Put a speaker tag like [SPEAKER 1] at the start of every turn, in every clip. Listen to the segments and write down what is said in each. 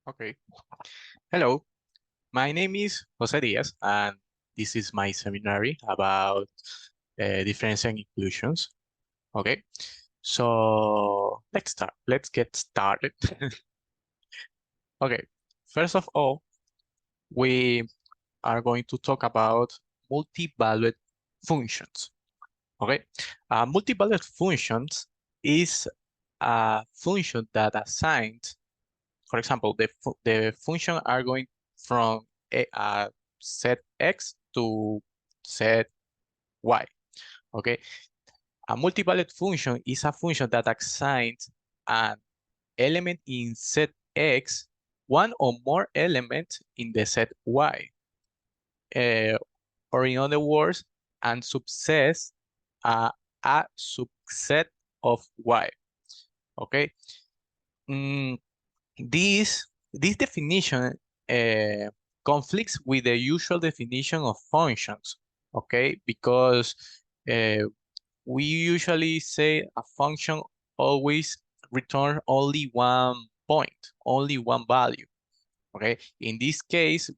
[SPEAKER 1] Okay. Hello, my name is Jose Diaz, and this is my seminary about differential inclusions. Okay, so let's start. Let's get started. Okay, first of all, we are going to talk about multi-valued functions. Okay, multi-valued functions is a function that assigns, for example, the function are going from a set x to set y. Okay, a multivalued function is a function that assigns an element in set x, one or more elements in the set y, uh, or in other words, and subsets a, a subset of y. Okay. Mm, this definition uh, conflicts with the usual definition of functions, okay? Because uh, we usually say a function always return only one point, only one value, okay? In this case,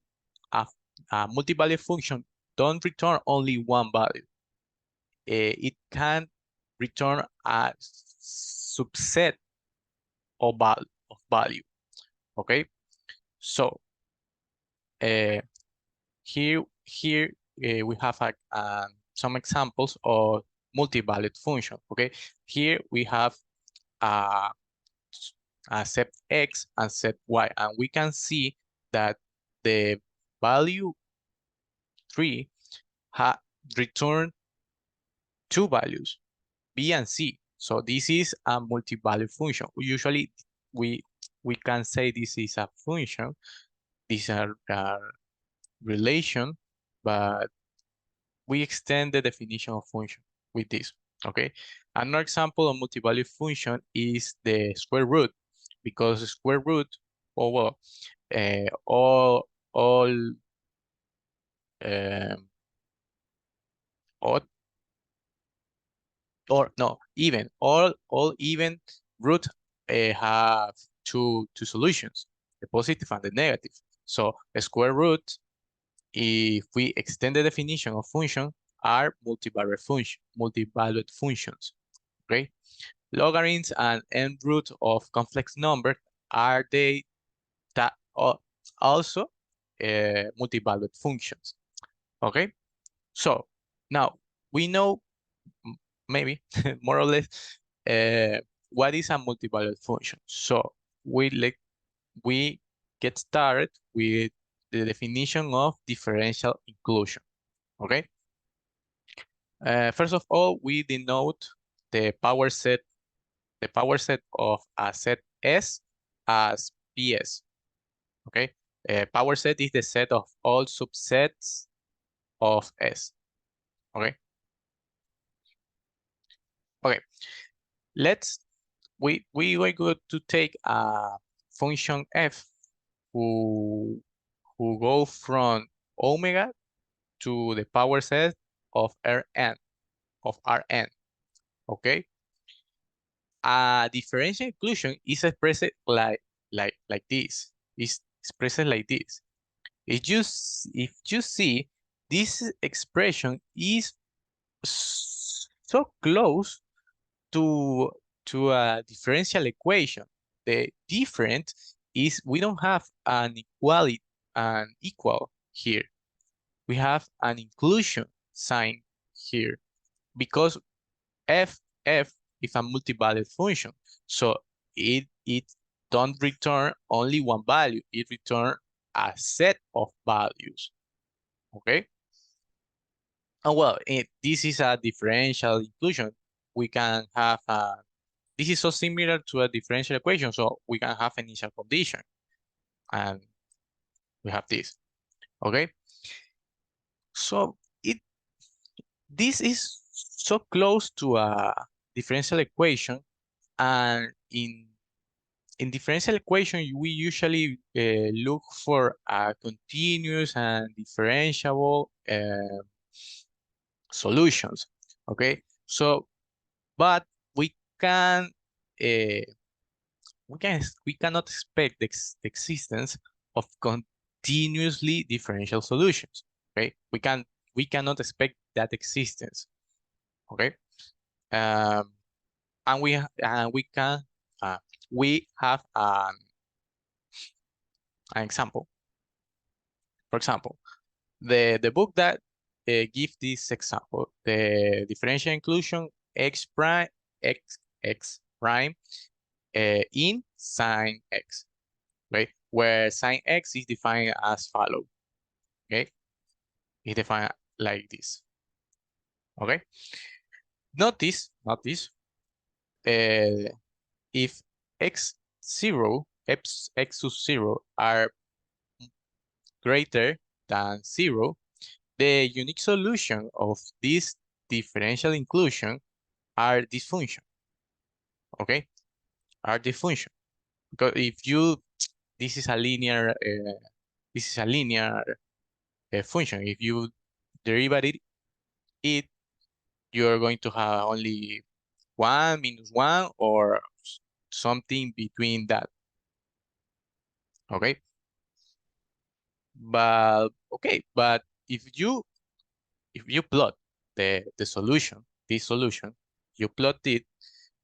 [SPEAKER 1] a, a multi-value function don't return only one value. It can return a subset of value, okay? So uh, here we have some examples of multi-valued function. Okay, here we have uh, set x and set y, and we can see that the value 3 ha return two values, b and c. So this is a multi-value function. Usually we we can say this is a function, these are relation, but we extend the definition of function with this, okay? Another example of multi-value function is the square root, because the square root, or well, all, um, odd, or no, even, all even root have two solutions, the positive and the negative. So a square root, if we extend the definition of function, are multi-valued functions. Okay, logarithms and end root of complex number are they that also multi-valued functions. Okay, so now we know maybe more or less uh, what is a multi-valued function. So we get started with the definition of differential inclusion. Okay, first of all, we denote the power set the power set of a set S as PS. Okay, power set is the set of all subsets of S. Okay, okay. Let's we are going to take a function f who go from omega to the power set of Rn. Okay, a differential inclusion is expressed like this. Is expressed like this. If you see, this expression is so close to a differential equation. The difference is we don't have an equal here. We have an inclusion sign here because f is a multi-valued function. So it don't return only one value. It return a set of values. Okay. And well, this is a differential inclusion. We can have this is so similar to a differential equation. So we can have initial condition and we have this. Okay. So this is so close to a differential equation, and in differential equation we usually look for a continuous and differentiable solutions. Okay, so but we can uh, we cannot expect the existence of continuously differential solutions. Okay, we cannot expect that existence. Okay, um, and we can we have an example. For example, the book that give this example, the differential inclusion x prime x prime in sine x, right? Where sine x is defined as follow, okay? It's defined like this, okay? Notice, if x sub 0 are greater than 0, the unique solution of this differential inclusion are this function, okay? Are the function. Because if you, this is a linear, function. If you derivative it, you're going to have only 1 minus 1 or something between that, okay? But, okay, but if you plot the solution, this solution, you plot it,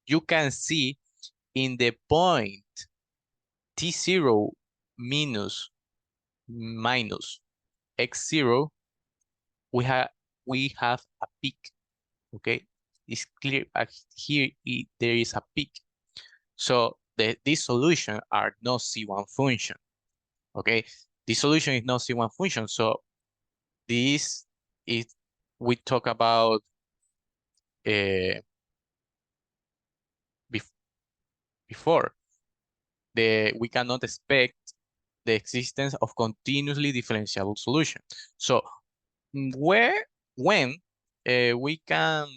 [SPEAKER 1] you can see in the point t0 minus x0, we have a peak, okay? It's clear here there is a peak. So this solution are not C1 function, okay? This solution is not C1 function. So this is, we talk about uh, bef before, we cannot expect the existence of continuously differentiable solution. So where, when we can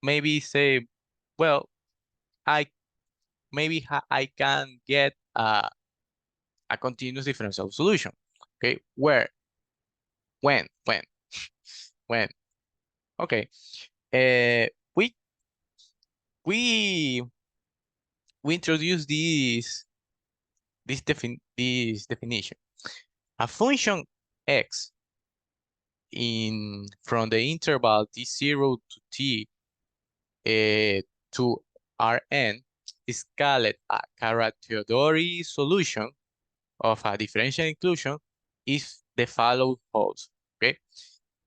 [SPEAKER 1] maybe say, well, I I can get a continuous differential solution. Okay, where, when, when? Okay, uh, we we we introduce this definition. A function x in from the interval t0 to t to Rn is called a Carathéodory solution of a differential inclusion if the following holds. Okay,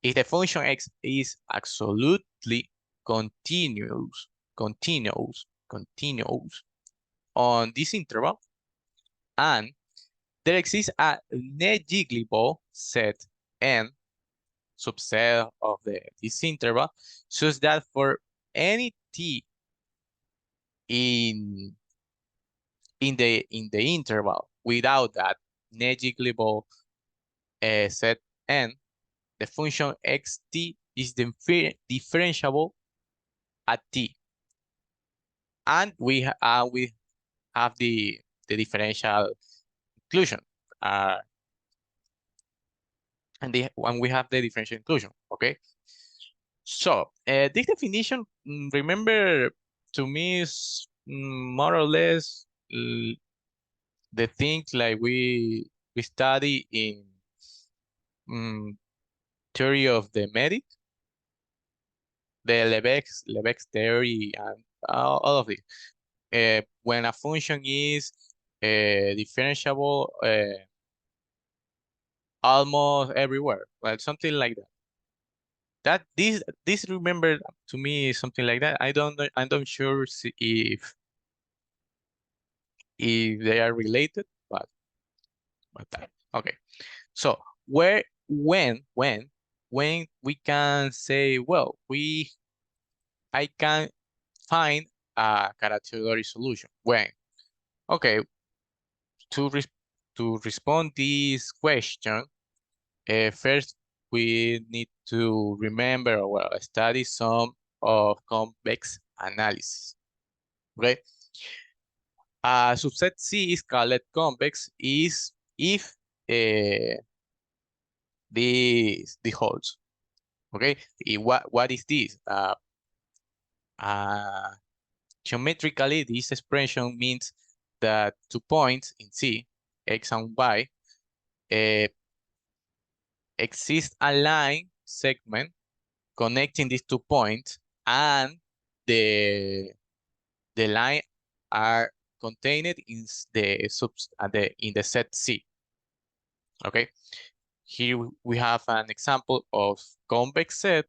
[SPEAKER 1] if the function x is absolutely continuous on this interval, and there exists a negligible set n subset of this interval, such that for any t in the interval without that negligible set n, the function xt is differentiable at t, and we have the differential inclusion, uh, and we have the differential inclusion. Okay, so this definition, remember, to me is more or less the things like we study in mm, theory of the medic, the Lebesgue theory, and all of it. When a function is differentiable almost everywhere, well, something like that. This remember to me is something like that. I'm not sure if they are related, but that. Okay. So where when we can say, well, I can find a category solution. When? Okay, to res to respond this question, first we need to remember or well, study some of convex analysis. Okay, a subset C is called convex is if the holds. Okay, what is this? Uh, geometrically, this expression means that 2 points in C, X and Y, exists a line segment connecting these 2 points, and the line are contained in in the set C. Okay, here we have an example of convex set,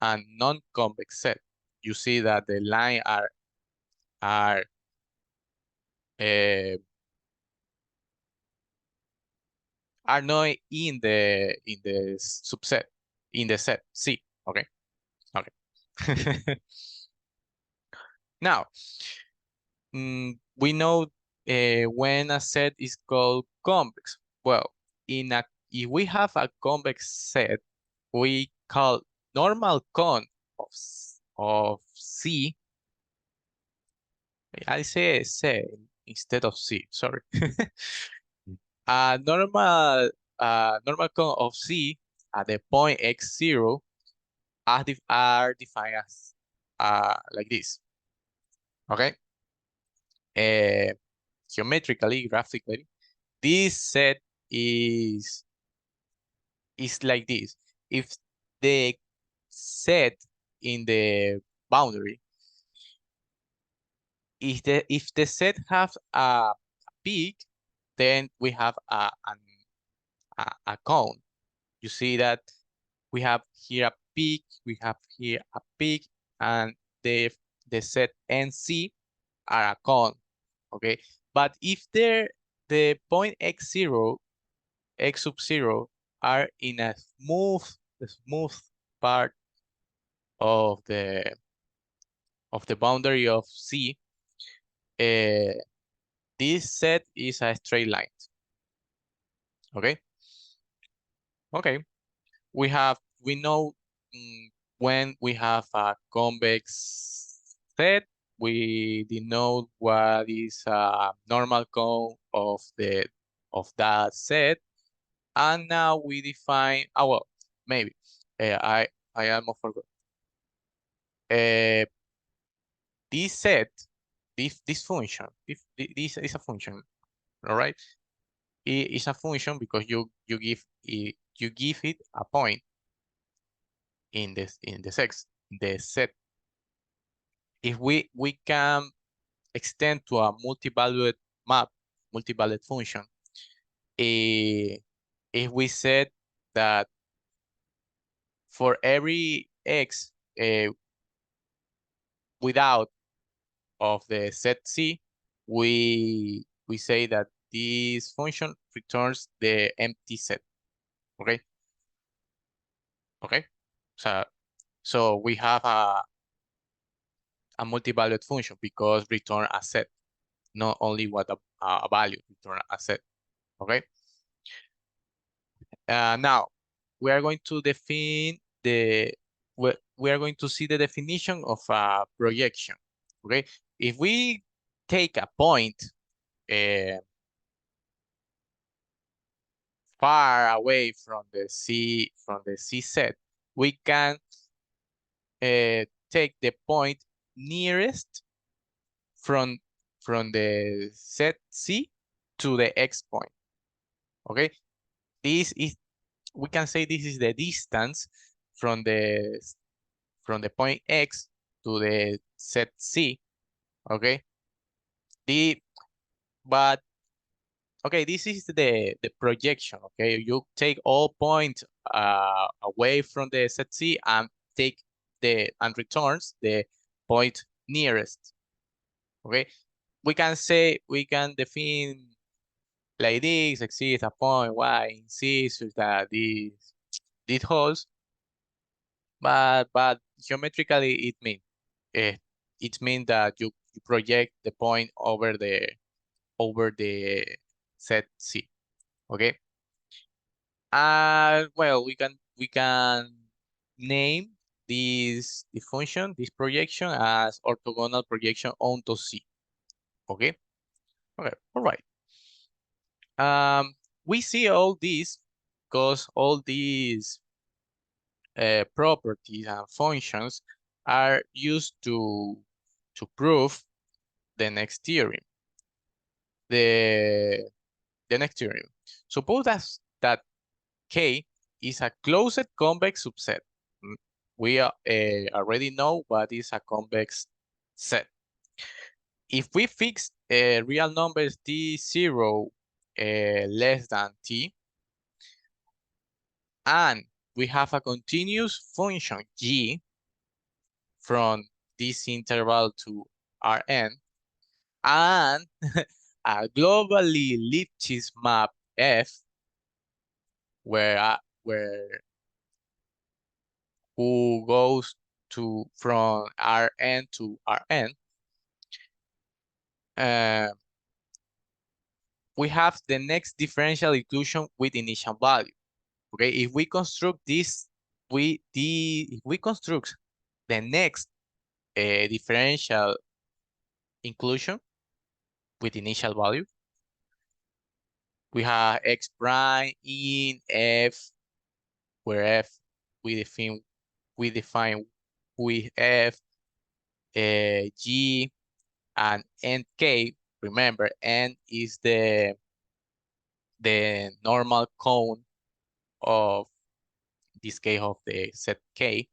[SPEAKER 1] and non-convex set. You see that the line are uh, not in the subset in the set C. Okay, okay. Now, we know when a set is called convex. Well, if we have a convex set, we call normal con of C. I say C instead of C. Sorry. A normal con of C at the point x0 are defined as like this. Okay. Uh, Geometrically, graphically, this set is like this. If the set in the boundary, if the set have a peak, then we have a cone. You see that we have here a peak, we have here a peak, and the set NC are a cone. Okay, but if the point x0, x sub 0 are in a smooth part of the boundary of C, uh, this set is a straight line. Okay. Okay. We know when we have a convex set, we denote what is a normal cone of that set, and now we define. Oh well, maybe I almost forgot. Uh, this set, this function, this is a function, all right? It is a function because you give it a point in the set. If we can extend to a multi-valued map, multi-valued function, if we said that for every x without of the set C, we say that this function returns the empty set. Okay. Okay. So we have a multi-valued function because return a set, not only what a value, return a set. Okay. Now we are going to define we are going to see the definition of a projection. Okay. If we take a point far away from the C set, we can take the point nearest from the set C to the X point. Okay, this is we can say this is the distance from the point X to the set C. Okay, the but okay, this is the projection. Okay, you take all points away from the set C and take and returns the point nearest. Okay, we can define like this: exists a point Y in C such that this holds, but geometrically uh, it means that you project the point over the set C. Okay. Well, we can name this function, this projection, as orthogonal projection onto C. Okay. Okay. All right. We see all these because all these properties and functions are used to prove the next theorem. The next theorem. Suppose that K is a closed convex subset. We already know what is a convex set. If we fix real numbers t0 less than t, and we have a continuous function g from this interval to Rn, and a globally Lipschitz map F, where who goes to from Rn to Rn, we have the next differential inclusion with initial value. Okay, if we construct this, if we construct the next differential inclusion with initial value, we have x prime in f, where f we define with f, g, and nk. Remember, n is the normal cone of this case of the set k.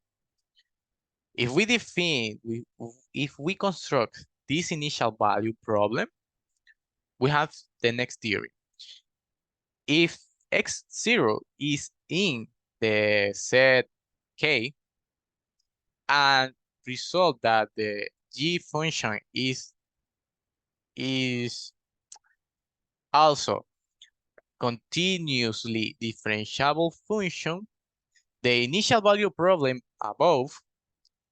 [SPEAKER 1] If we define, if we construct this initial value problem, we have the next theory. If x0 is in the set k, and result that the g function is also continuously differentiable function, the initial value problem above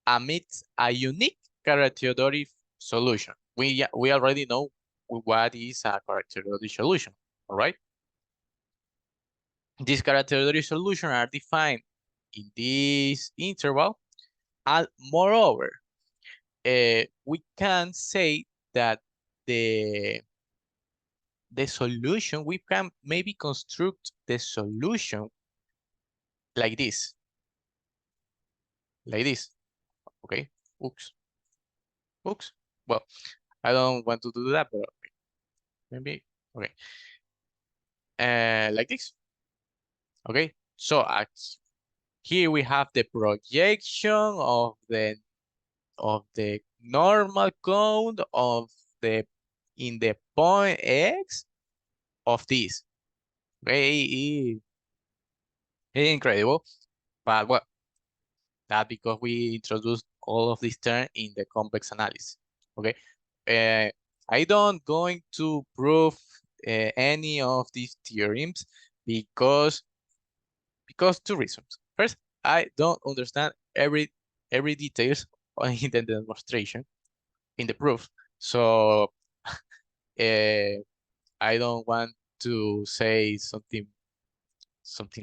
[SPEAKER 1] admits a unique characteristic solution. We already know what is a characteristic solution, all right? These characteristic solutions are defined in this interval, and moreover, we can say that the solution, we can maybe construct the solution like this, okay? Oops. Well, I don't want to do that, but maybe, okay. Like this, okay? So here we have the projection of the normal cone of the in the point x of this. Okay, it's incredible, but well, that because we introduced all of these terms in the complex analysis. Okay, I don't going to prove any of these theorems because two reasons. First, I don't understand every details in the demonstration, in the proof. So I don't want to say something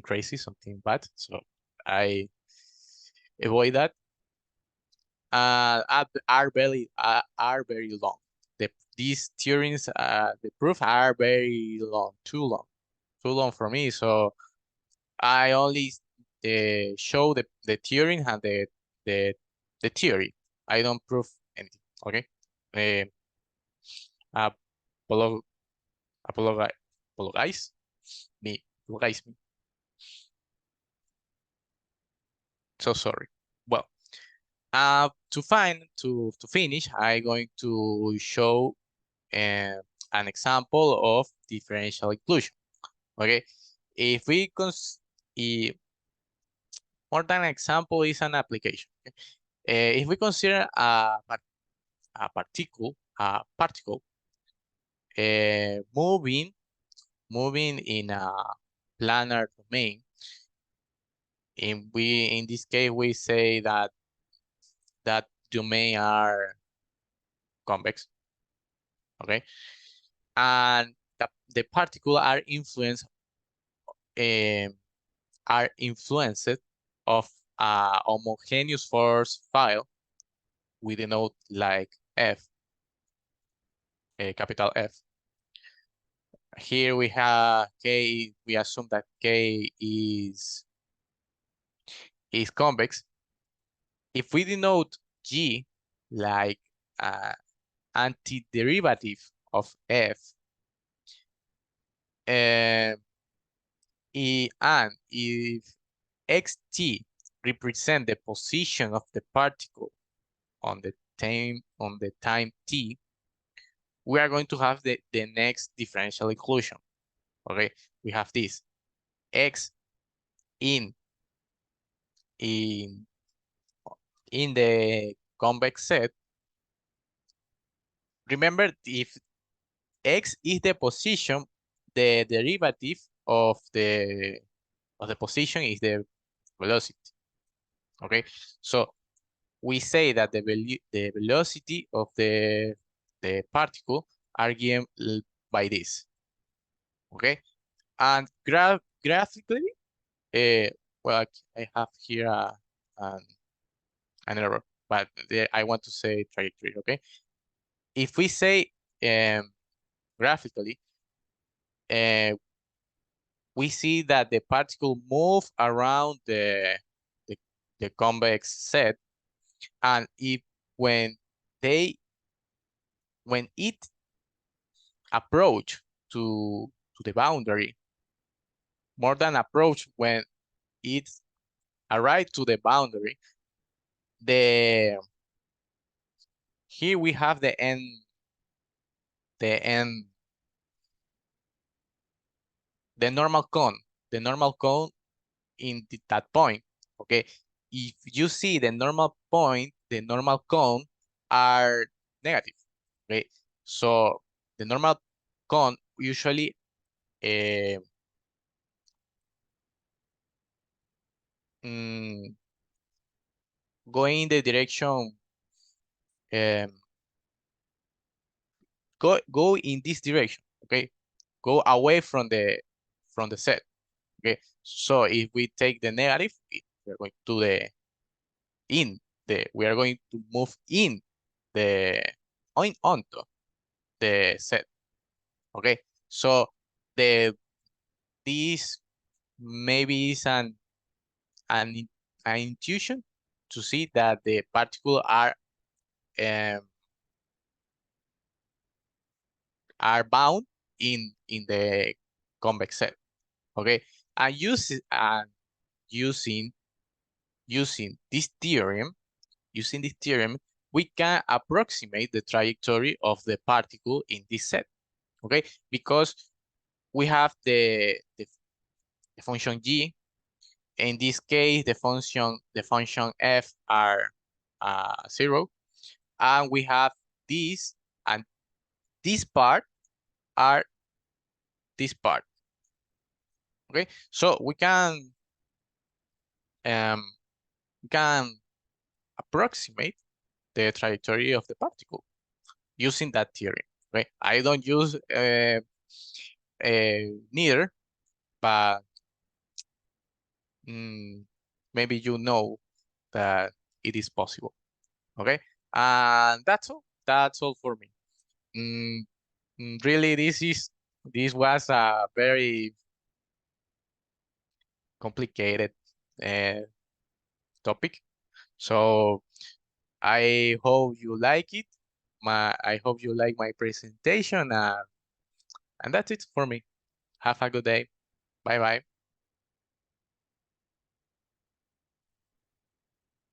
[SPEAKER 1] crazy, something bad. So I avoid that. Are very long. These theorems, the proof are very long, too long for me. So I only show the theory and the theory. I don't prove anything. Okay. Apolog apologize me. So sorry. Well, to finish, I'm going to show an example of differential inclusion. Okay, if we more than an example is an application. Okay? If we consider a particle moving in a planar domain, in this case we say that domain are convex, okay, and the particle um, are influenced of a homogeneous force file we denote like F, capital F. Here we have K, we assume that K is convex. If we denote G like antiderivative of f, and if xt represent the position of the particle on the time t, we are going to have the next differential inclusion. Okay, we have this x in in in the convex set. Remember, if x is the position, the derivative of the position is the velocity. Okay, so we say that the velocity of the particle are given by this. Okay, and graphically, well, I have here an, an error, but I want to say trajectory. Okay, if we say graphically, uh, we see that the particle move around the, the convex set, and if when they when it approach to the boundary, more than approach, when it arrive to the boundary, the here we have the end the normal cone in that point. Okay, if you see the normal point, the normal cone are negative. Okay, so the normal cone usually uh, mm, going in the direction, um, go in this direction. Okay, go away from the set. Okay, so if we take the negative, we're going to we are going to move in the onto the set. Okay, so the this maybe is an an intuition to see that the particles um, are bound in the convex set. Okay, and using using this theorem using this theorem, we can approximate the trajectory of the particle in this set. Okay, because we have the function g. In this case, the function f are 0, and we have this, and this part are this part. Okay, so um, we can approximate the trajectory of the particle using that theory. Right? I don't use neither, but mm, maybe you know that it is possible. Okay, and that's all. That's all for me. Mm, really, this was a very complicated uh, topic. So I hope you like it. I hope you like my presentation, and that's it for me. Have a good day. Bye bye.